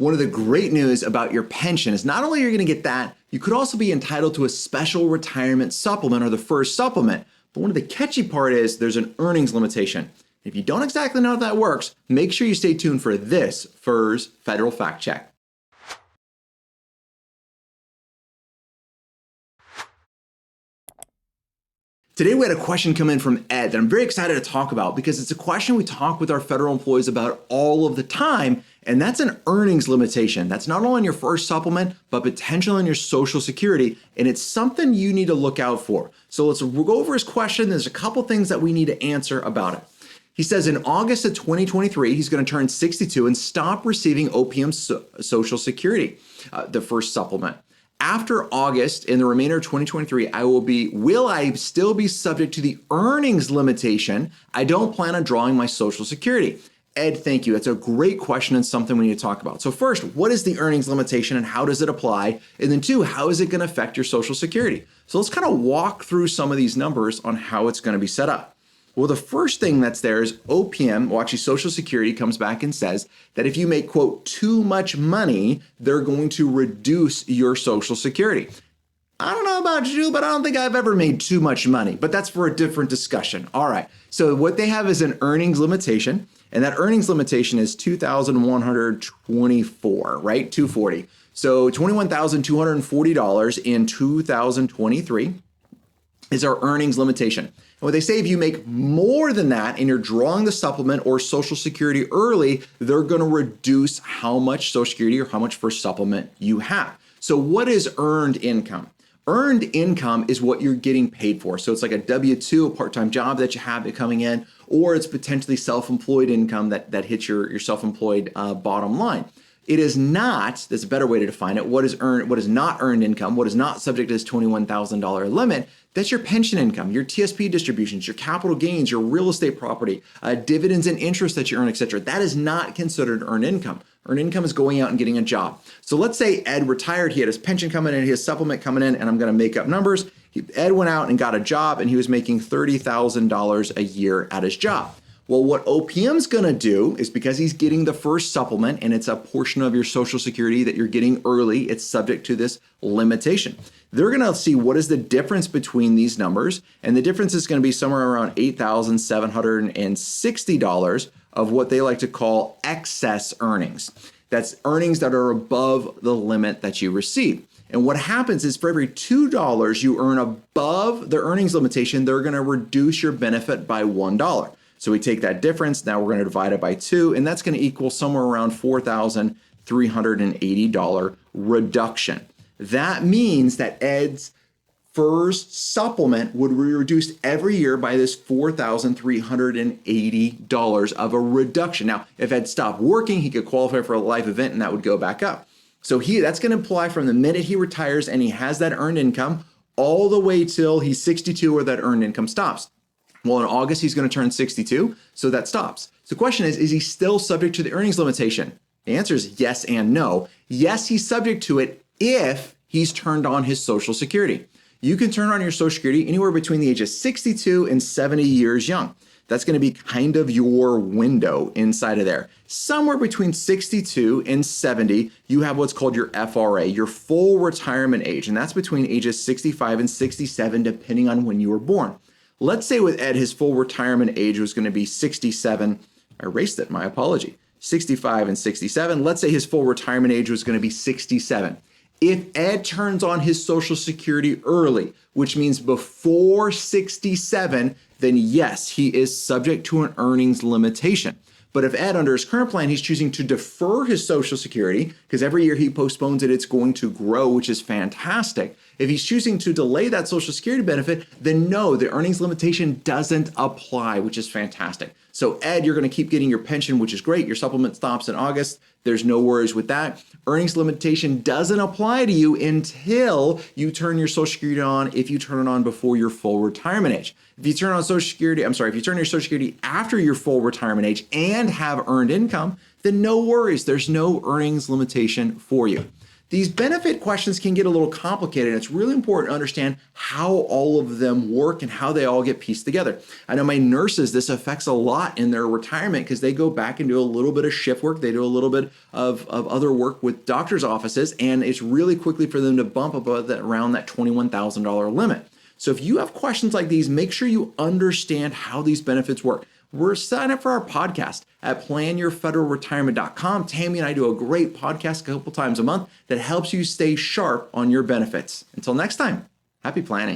One of the great news about your pension is not only are you going to get that, you could also be entitled to a special retirement supplement or the FERS supplement. But one of the catchy part is there's an earnings limitation. If you don't exactly know how that works, make sure you stay tuned for this FERS Federal Fact Check. Today we had a question come in from Ed that I'm very excited to talk about because it's a question we talk with our federal employees about all of the time, and that's an earnings limitation. That's not only on your FERS supplement, but potentially on your Social Security, and it's something you need to look out for. So we'll go over his question. There's a couple things that we need to answer about it. He says in August of 2023, he's going to turn 62 and stop receiving OPM Social Security, the FERS supplement. After August, in the remainder of 2023, will I still be subject to the earnings limitation? I don't plan on drawing my Social Security. Ed, thank you. That's a great question and something we need to talk about. So first, what is the earnings limitation and how does it apply? And then two, how is it going to affect your Social Security? So let's kind of walk through some of these numbers on how it's going to be set up. Well, the first thing that's there is OPM, well, actually Social Security comes back and says that if you make, quote, too much money, they're going to reduce your Social Security. I don't know about you, but I don't think I've ever made too much money, but that's for a different discussion. All right, so what they have is an earnings limitation, and that earnings limitation is $2,124, right? 240. So $21,240 in 2023 is our earnings limitation. And what they say, if you make more than that and you're drawing the supplement or Social Security early, they're going to reduce how much Social Security or how much FERS supplement you have. So what is earned income? Earned income is what you're getting paid for. So it's like a W-2, a part-time job that you have coming in, or it's potentially self-employed income that hits your self-employed bottom line. It is not, there's a better way to define it, what is not earned income, what is not subject to this $21,000 limit. That's your pension income, your TSP distributions, your capital gains, your real estate property, dividends and interest that you earn, etc. That is not considered earned income. Earned income is going out and getting a job. So let's say Ed retired, he had his pension coming in, his supplement coming in, and I'm going to make up numbers. Ed went out and got a job and he was making $30,000 a year at his job. Well, what OPM's going to do is, because he's getting the FERS supplement and it's a portion of your Social Security that you're getting early, it's subject to this limitation. They're going to see what is the difference between these numbers, and the difference is going to be somewhere around $8,760 of what they like to call excess earnings. That's earnings that are above the limit that you receive. And what happens is for every $2 you earn above the earnings limitation, they're going to reduce your benefit by $1. So we take that difference, now we're going to divide it by 2, and that's going to equal somewhere around $4,380 reduction. That means that Ed's FERS supplement would be reduced every year by this $4,380 of a reduction. Now, if Ed stopped working, he could qualify for a life event and that would go back up. So that's going to apply from the minute he retires and he has that earned income all the way till he's 62 or that earned income stops. Well, in August, he's going to turn 62, so that stops. So the question is he still subject to the earnings limitation? The answer is yes and no. Yes, he's subject to it if he's turned on his Social Security. You can turn on your Social Security anywhere between the age of 62 and 70 years young. That's going to be kind of your window inside of there. Somewhere between 62 and 70, you have what's called your FRA, your full retirement age, and that's between ages 65 and 67, depending on when you were born. Let's say with Ed, his full retirement age was going to be 67. I erased it, my apology. 65 and 67. Let's say his full retirement age was going to be 67. If Ed turns on his Social Security early, which means before 67, then yes, he is subject to an earnings limitation. But if Ed, under his current plan, he's choosing to defer his Social Security, because every year he postpones it, it's going to grow, which is fantastic. If he's choosing to delay that Social Security benefit, then no, the earnings limitation doesn't apply, which is fantastic. So Ed, you're going to keep getting your pension, which is great. Your supplement stops in August. There's no worries with that. Earnings limitation doesn't apply to you until you turn your Social Security on, if you turn it on before your full retirement age. If you turn on Social Security, if you turn your Social Security after your full retirement age and have earned income, then no worries. There's no earnings limitation for you. These benefit questions can get a little complicated. It's really important to understand how all of them work and how they all get pieced together. I know my nurses, this affects a lot in their retirement because they go back and do a little bit of shift work. They do a little bit of other work with doctor's offices, and it's really quickly for them to bump above that, around that $21,000 limit. So if you have questions like these, make sure you understand how these benefits work. We're signing up for our podcast at planyourfederalretirement.com. Tammy and I do a great podcast a couple times a month that helps you stay sharp on your benefits. Until next time, happy planning.